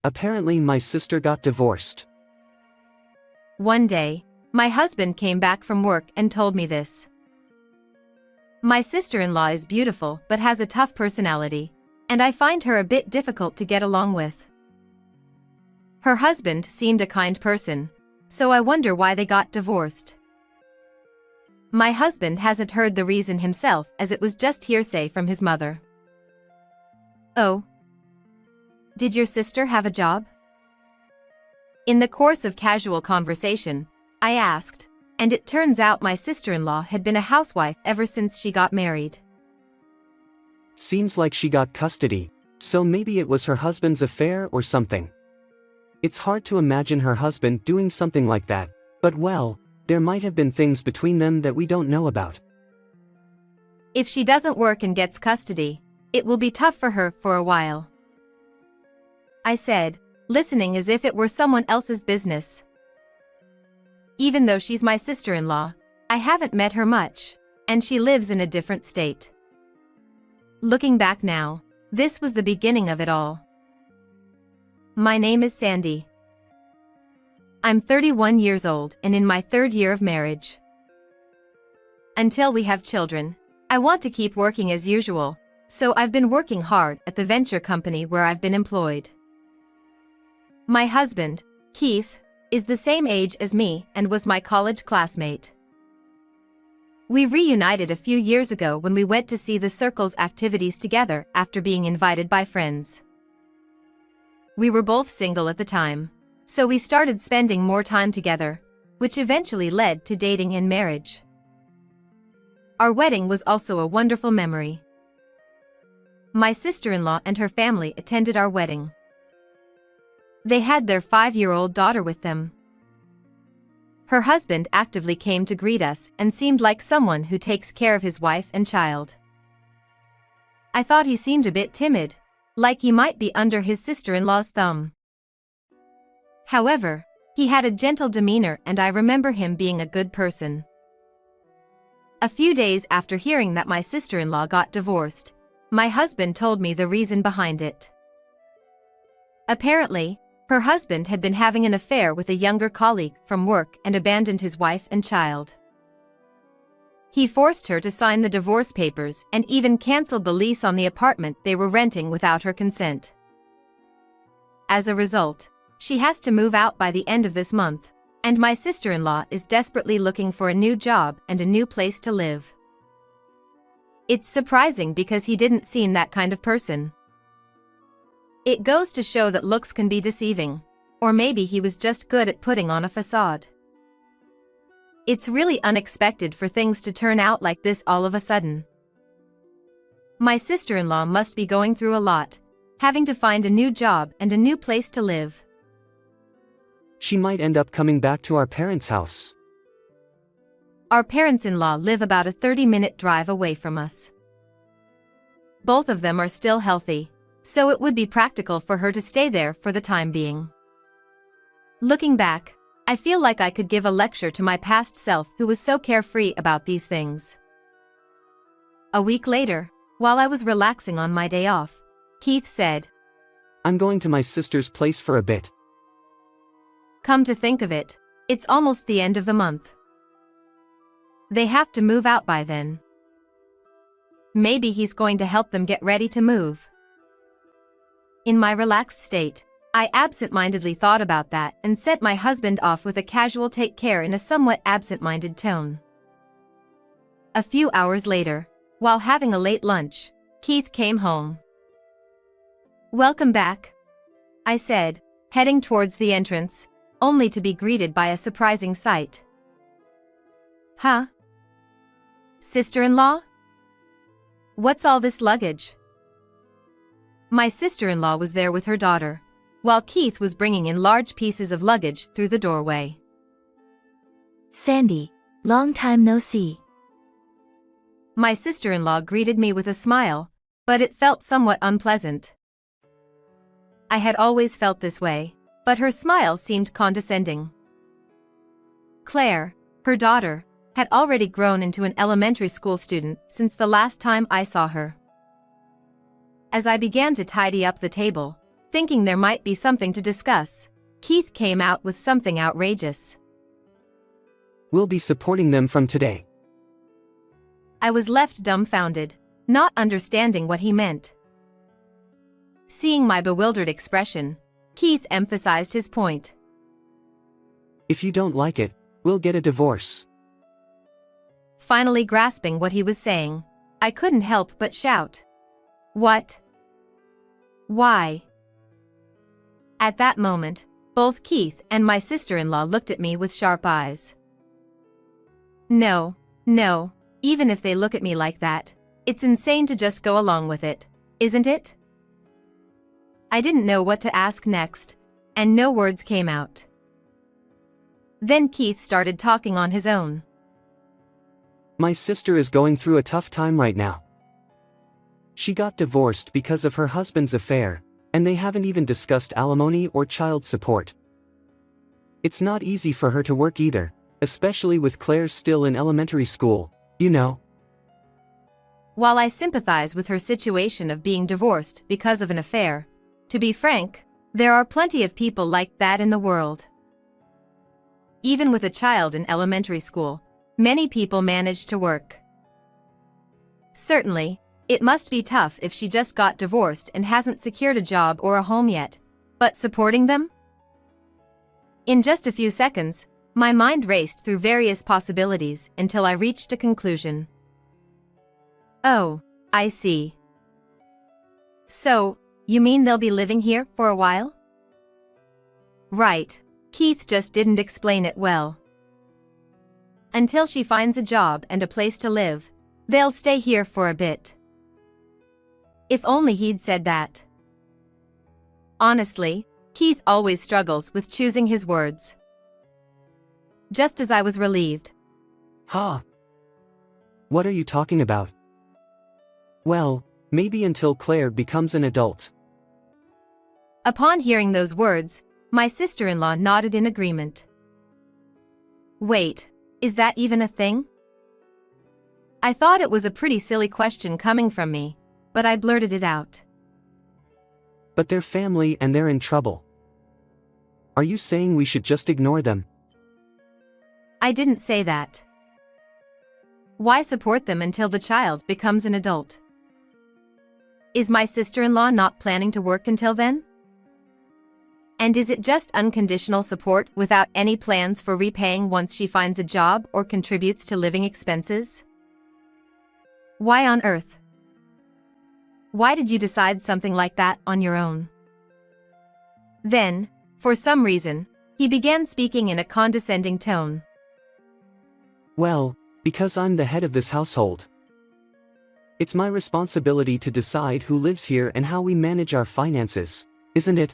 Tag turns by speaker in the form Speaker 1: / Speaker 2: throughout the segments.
Speaker 1: Apparently my sister got divorced.
Speaker 2: One day, my husband came back from work and told me this. My sister-in-law is beautiful but has a tough personality, and I find her a bit difficult to get along with. Her husband seemed a kind person, so I wonder why they got divorced. My husband hasn't heard the reason himself, as it was just hearsay from his mother. Oh. Did your sister have a job? In the course of casual conversation, I asked, and it turns out my sister-in-law had been a housewife ever since she got married.
Speaker 1: Seems like she got custody, so maybe it was her husband's affair or something. It's hard to imagine her husband doing something like that, but well, there might have been things between them that we don't know about.
Speaker 2: If she doesn't work and gets custody, it will be tough for her for a while, I said, listening as if it were someone else's business. Even though she's my sister-in-law, I haven't met her much, and she lives in a different state. Looking back now, this was the beginning of it all. My name is Sandy. I'm 31 years old and in my 3rd year of marriage. Until we have children, I want to keep working as usual, so I've been working hard at the venture company where I've been employed. My husband, Keith, is the same age as me and was my college classmate. We reunited a few years ago when we went to see the circle's activities together after being invited by friends. We were both single at the time, so we started spending more time together, which eventually led to dating and marriage. Our wedding was also a wonderful memory. My sister-in-law and her family attended our wedding. They had their 5-year-old daughter with them. Her husband actively came to greet us and seemed like someone who takes care of his wife and child. I thought he seemed a bit timid, like he might be under his sister-in-law's thumb. However, he had a gentle demeanor and I remember him being a good person. A few days after hearing that my sister-in-law got divorced, my husband told me the reason behind it. Apparently, her husband had been having an affair with a younger colleague from work and abandoned his wife and child. He forced her to sign the divorce papers and even canceled the lease on the apartment they were renting without her consent. As a result, she has to move out by the end of this month, and my sister-in-law is desperately looking for a new job and a new place to live. It's surprising because he didn't seem that kind of person. It goes to show that looks can be deceiving, or maybe he was just good at putting on a facade. It's really unexpected for things to turn out like this all of a sudden. My sister-in-law must be going through a lot, having to find a new job and a new place to live.
Speaker 1: She might end up coming back to our parents' house.
Speaker 2: Our parents-in-law live about a 30-minute drive away from us. Both of them are still healthy, so it would be practical for her to stay there for the time being. Looking back, I feel like I could give a lecture to my past self who was so carefree about these things. A week later, while I was relaxing on my day off, Keith said,
Speaker 1: I'm going to my sister's place for a bit.
Speaker 2: Come to think of it, it's almost the end of the month. They have to move out by then. Maybe he's going to help them get ready to move. In my relaxed state, I absent-mindedly thought about that and sent my husband off with a casual take care in a somewhat absent-minded tone. A few hours later, while having a late lunch, Keith came home. Welcome back, I said, heading towards the entrance, only to be greeted by a surprising sight. Huh? Sister-in-law? What's all this luggage? My sister-in-law was there with her daughter, while Keith was bringing in large pieces of luggage through the doorway.
Speaker 3: Sandy, long time no see.
Speaker 2: My sister-in-law greeted me with a smile, but it felt somewhat unpleasant. I had always felt this way, but her smile seemed condescending. Claire, her daughter, had already grown into an elementary school student since the last time I saw her. As I began to tidy up the table, thinking there might be something to discuss, Keith came out with something outrageous.
Speaker 1: We'll be supporting them from today.
Speaker 2: I was left dumbfounded, not understanding what he meant. Seeing my bewildered expression, Keith emphasized his point.
Speaker 1: If you don't like it, we'll get a divorce.
Speaker 2: Finally grasping what he was saying, I couldn't help but shout. What? Why? At that moment, both Keith and my sister-in-law looked at me with sharp eyes. No, even if they look at me like that, it's insane to just go along with it, isn't it? I didn't know what to ask next, and no words came out. Then Keith started talking on his own.
Speaker 1: My sister is going through a tough time right now. She got divorced because of her husband's affair, and they haven't even discussed alimony or child support. It's not easy for her to work either, especially with Claire still in elementary school, you know.
Speaker 2: While I sympathize with her situation of being divorced because of an affair, to be frank, there are plenty of people like that in the world. Even with a child in elementary school, many people manage to work. Certainly, it must be tough if she just got divorced and hasn't secured a job or a home yet, but supporting them? In just a few seconds, my mind raced through various possibilities until I reached a conclusion. Oh, I see. So, you mean they'll be living here for a while? Right, Keith just didn't explain it well. Until she finds a job and a place to live, they'll stay here for a bit. If only he'd said that. Honestly, Keith always struggles with choosing his words. Just as I was relieved.
Speaker 1: Huh? What are you talking about? Well, maybe until Claire becomes an adult.
Speaker 2: Upon hearing those words, my sister-in-law nodded in agreement. Wait, is that even a thing? I thought it was a pretty silly question coming from me, but I blurted it out.
Speaker 1: But they're family and they're in trouble. Are you saying we should just ignore them?
Speaker 2: I didn't say that. Why support them until the child becomes an adult? Is my sister-in-law not planning to work until then? And is it just unconditional support without any plans for repaying once she finds a job or contributes to living expenses? Why on earth? Why did you decide something like that on your own? Then, for some reason, he began speaking in a condescending tone.
Speaker 1: Well, because I'm the head of this household. It's my responsibility to decide who lives here and how we manage our finances, isn't it?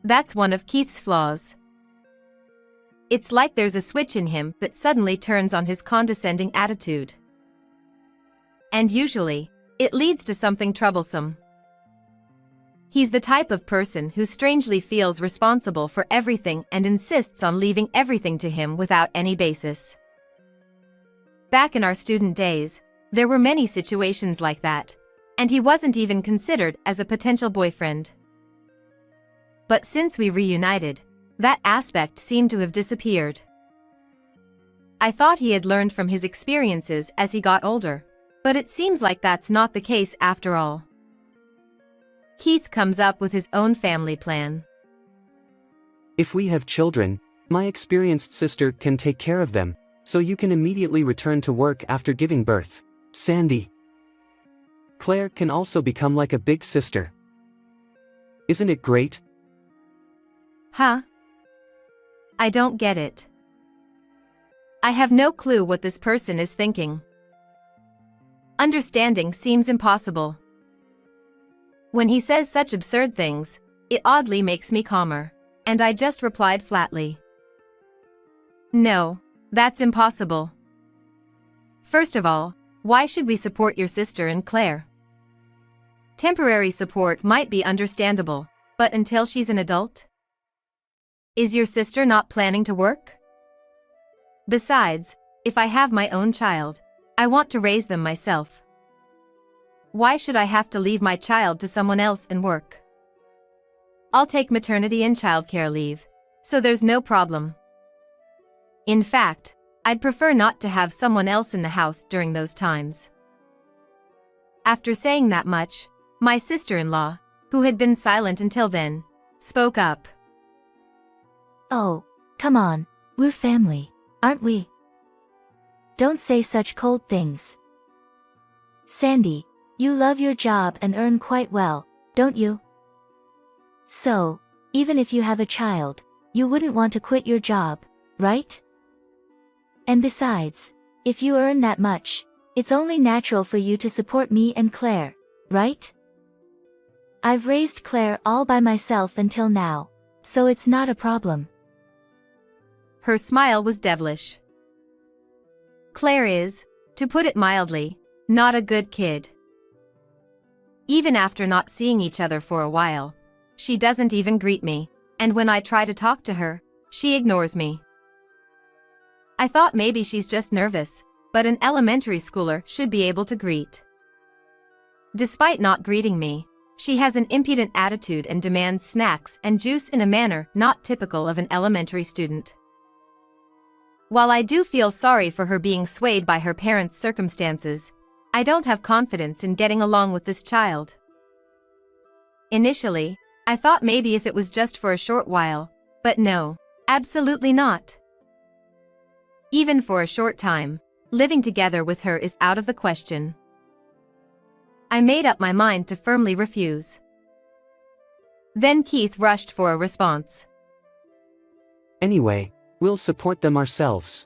Speaker 2: That's one of Keith's flaws. It's like there's a switch in him that suddenly turns on his condescending attitude. And usually, it leads to something troublesome. He's the type of person who strangely feels responsible for everything and insists on leaving everything to him without any basis. Back in our student days, there were many situations like that, and he wasn't even considered as a potential boyfriend. But since we reunited, that aspect seemed to have disappeared. I thought he had learned from his experiences as he got older, but it seems like that's not the case after all. Keith comes up with his own family plan.
Speaker 1: If we have children, my experienced sister can take care of them, so you can immediately return to work after giving birth, Sandy. Claire can also become like a big sister. Isn't it great?
Speaker 2: Huh? I don't get it. I have no clue what this person is thinking. Understanding seems impossible. When he says such absurd things, it oddly makes me calmer, and I just replied flatly. No, that's impossible. First of all, why should we support your sister and Claire? Temporary support might be understandable, but until she's an adult? Is your sister not planning to work? Besides, if I have my own child, I want to raise them myself. Why should I have to leave my child to someone else and work? I'll take maternity and childcare leave, so there's no problem. In fact, I'd prefer not to have someone else in the house during those times. After saying that much, my sister-in-law, who had been silent until then, spoke up.
Speaker 3: Oh, come on, we're family, aren't we? Don't say such cold things. Sandy, you love your job and earn quite well, don't you? So, even if you have a child, you wouldn't want to quit your job, right? And besides, if you earn that much, it's only natural for you to support me and Claire, right? I've raised Claire all by myself until now, so it's not a problem.
Speaker 2: Her smile was devilish. Claire is, to put it mildly, not a good kid. Even after not seeing each other for a while, she doesn't even greet me, and when I try to talk to her, she ignores me. I thought maybe she's just nervous, but an elementary schooler should be able to greet. Despite not greeting me, she has an impudent attitude and demands snacks and juice in a manner not typical of an elementary student. While I do feel sorry for her being swayed by her parents' circumstances, I don't have confidence in getting along with this child. Initially, I thought maybe if it was just for a short while, but no, absolutely not. Even for a short time, living together with her is out of the question. I made up my mind to firmly refuse. Then Keith rushed for a response.
Speaker 1: Anyway, we'll support them ourselves.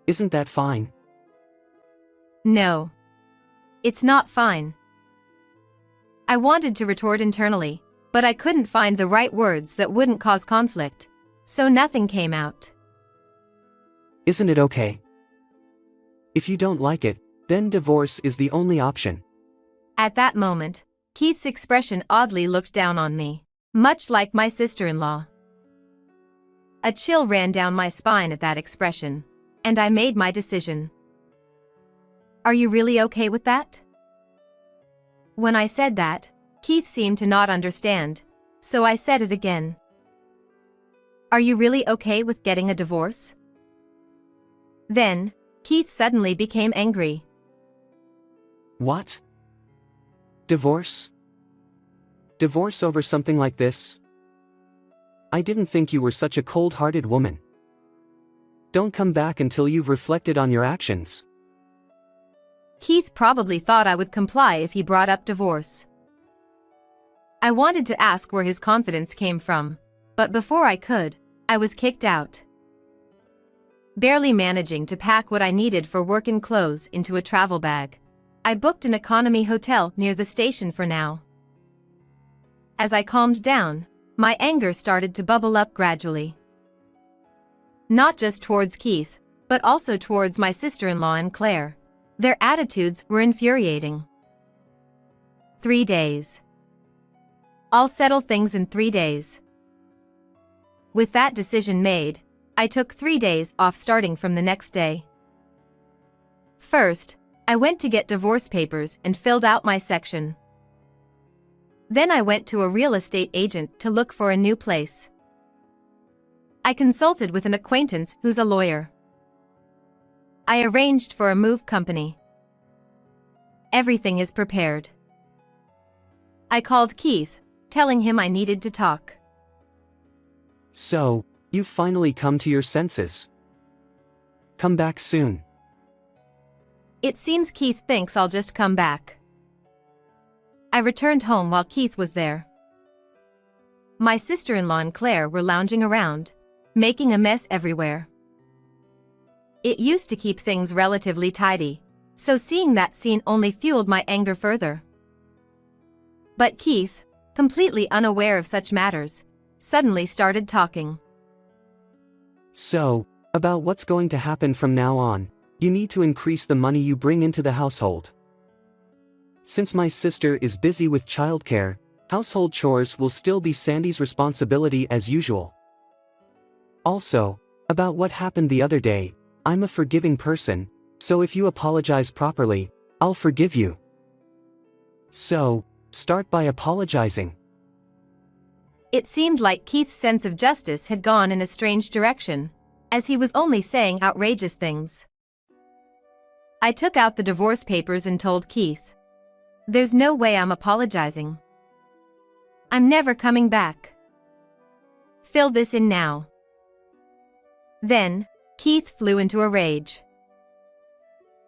Speaker 1: Isn't that fine?
Speaker 2: No. It's not fine. I wanted to retort internally, but I couldn't find the right words that wouldn't cause conflict, so nothing came out.
Speaker 1: Isn't it okay? If you don't like it, then divorce is the only option.
Speaker 2: At that moment, Keith's expression oddly looked down on me, much like my sister-in-law. A chill ran down my spine at that expression, and I made my decision. Are you really okay with that? When I said that, Keith seemed to not understand, so I said it again. Are you really okay with getting a divorce? Then, Keith suddenly became angry.
Speaker 1: What? Divorce? Divorce over something like this? I didn't think you were such a cold-hearted woman. Don't come back until you've reflected on your actions.
Speaker 2: Keith probably thought I would comply if he brought up divorce. I wanted to ask where his confidence came from, but before I could, I was kicked out. Barely managing to pack what I needed for work and clothes into a travel bag, I booked an economy hotel near the station for now. As I calmed down, my anger started to bubble up gradually. Not just towards Keith, but also towards my sister-in-law and Claire. Their attitudes were infuriating. 3 days. I'll settle things in 3 days. With that decision made, I took 3 days off starting from the next day. First, I went to get divorce papers and filled out my section. Then I went to a real estate agent to look for a new place. I consulted with an acquaintance who's a lawyer. I arranged for a move company. Everything is prepared. I called Keith, telling him I needed to talk.
Speaker 1: So, you've finally come to your senses. Come back soon.
Speaker 2: It seems Keith thinks I'll just come back. I returned home while Keith was there. My sister-in-law and Claire were lounging around, making a mess everywhere. It used to keep things relatively tidy, so seeing that scene only fueled my anger further. But Keith, completely unaware of such matters, suddenly started talking.
Speaker 1: So, about what's going to happen from now on, you need to increase the money you bring into the household. Since my sister is busy with childcare, household chores will still be Sandy's responsibility as usual. Also, about what happened the other day, I'm a forgiving person, so if you apologize properly, I'll forgive you. So, start by apologizing.
Speaker 2: It seemed like Keith's sense of justice had gone in a strange direction, as he was only saying outrageous things. I took out the divorce papers and told Keith, "There's no way I'm apologizing. I'm never coming back. Fill this in now." Then, Keith flew into a rage.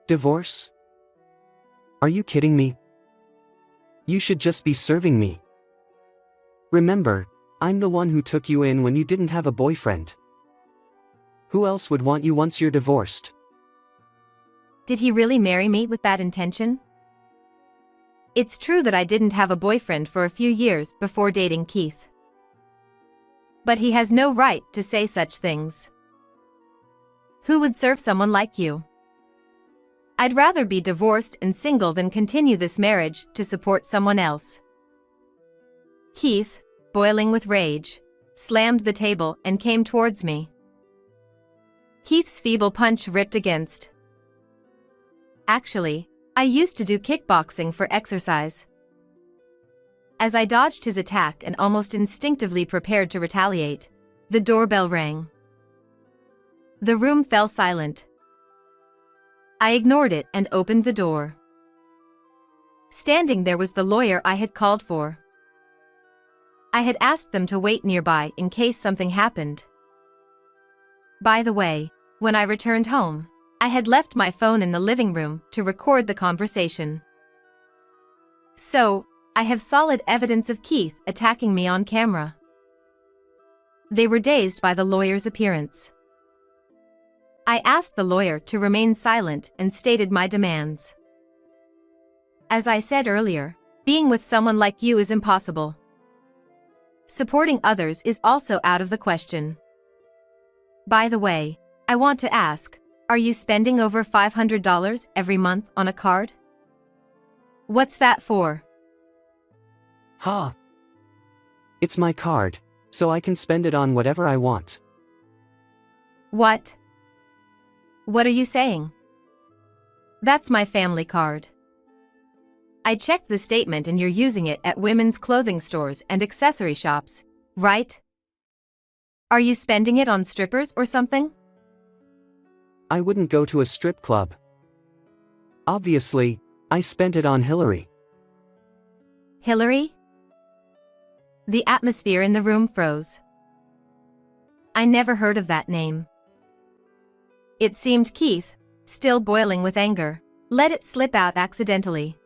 Speaker 1: Divorce? Are you kidding me? You should just be serving me. Remember, I'm the one who took you in when you didn't have a boyfriend. Who else would want you once you're divorced?
Speaker 2: Did he really marry me with that intention? It's true that I didn't have a boyfriend for a few years before dating Keith. But he has no right to say such things. Who would serve someone like you? I'd rather be divorced and single than continue this marriage to support someone else. Keith, boiling with rage, slammed the table and came towards me. Keith's feeble punch ripped against. Actually, I used to do kickboxing for exercise. As I dodged his attack and almost instinctively prepared to retaliate, the doorbell rang. The room fell silent. I ignored it and opened the door. Standing there was the lawyer I had called for. I had asked them to wait nearby in case something happened. By the way, when I returned home, I had left my phone in the living room to record the conversation. So, I have solid evidence of Keith attacking me on camera. They were dazed by the lawyer's appearance. I asked the lawyer to remain silent and stated my demands. As I said earlier, being with someone like you is impossible. Supporting others is also out of the question. By the way, I want to ask, are you spending over $500 every month on a card? What's that for?
Speaker 1: Ha! It's my card, so I can spend it on whatever I want.
Speaker 2: What? What are you saying? That's my family card. I checked the statement and you're using it at women's clothing stores and accessory shops, right? Are you spending it on strippers or something?
Speaker 1: I wouldn't go to a strip club. Obviously, I spent it on Hillary.
Speaker 2: Hillary? The atmosphere in the room froze. I never heard of that name. It seemed Keith, still boiling with anger, let it slip out accidentally.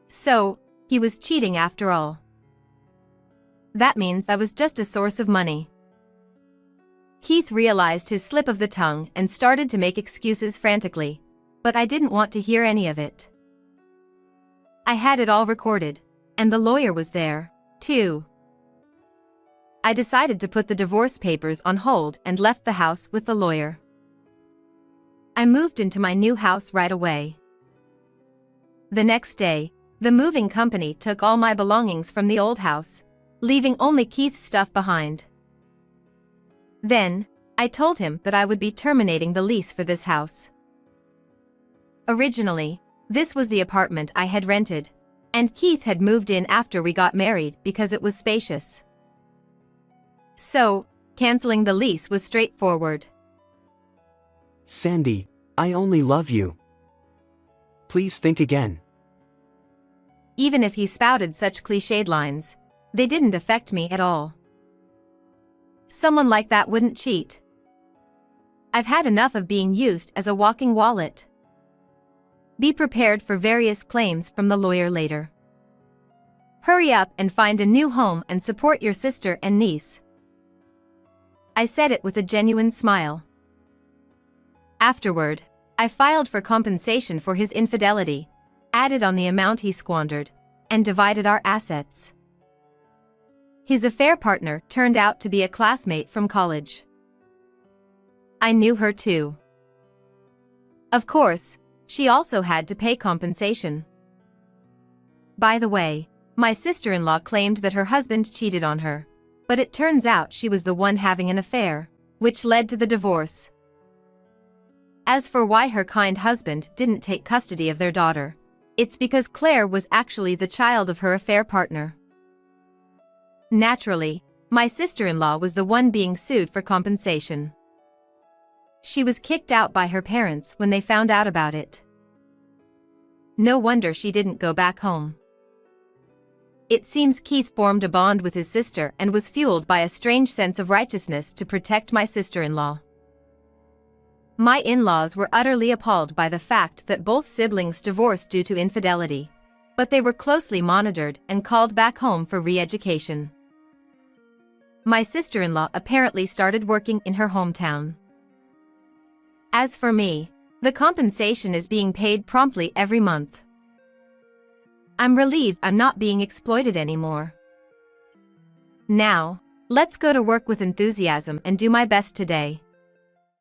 Speaker 2: So, he was cheating after all. That means I was just a source of money. Keith realized his slip of the tongue and started to make excuses frantically, but I didn't want to hear any of it. I had it all recorded, and the lawyer was there, too. I decided to put the divorce papers on hold and left the house with the lawyer. I moved into my new house right away. The next day, the moving company took all my belongings from the old house, leaving only Keith's stuff behind. Then, I told him that I would be terminating the lease for this house. Originally, this was the apartment I had rented, and Keith had moved in after we got married because it was spacious. So, canceling the lease was straightforward.
Speaker 1: Sandy, I only love you. Please think again.
Speaker 2: Even if he spouted such cliched lines, they didn't affect me at all. Someone like that wouldn't cheat. I've had enough of being used as a walking wallet. Be prepared for various claims from the lawyer later. Hurry up and find a new home and support your sister and niece. I said it with a genuine smile. Afterward, I filed for compensation for his infidelity, added on the amount he squandered, and divided our assets. His affair partner turned out to be a classmate from college. I knew her too. Of course, she also had to pay compensation. By the way, my sister-in-law claimed that her husband cheated on her, but it turns out she was the one having an affair, which led to the divorce. As for why her kind husband didn't take custody of their daughter, it's because Claire was actually the child of her affair partner. Naturally, my sister-in-law was the one being sued for compensation. She was kicked out by her parents when they found out about it. No wonder she didn't go back home. It seems Keith formed a bond with his sister and was fueled by a strange sense of righteousness to protect my sister-in-law. My in-laws were utterly appalled by the fact that both siblings divorced due to infidelity, but they were closely monitored and called back home for re-education. My sister-in-law apparently started working in her hometown. As for me, the compensation is being paid promptly every month. I'm relieved I'm not being exploited anymore. Now, let's go to work with enthusiasm and do my best today.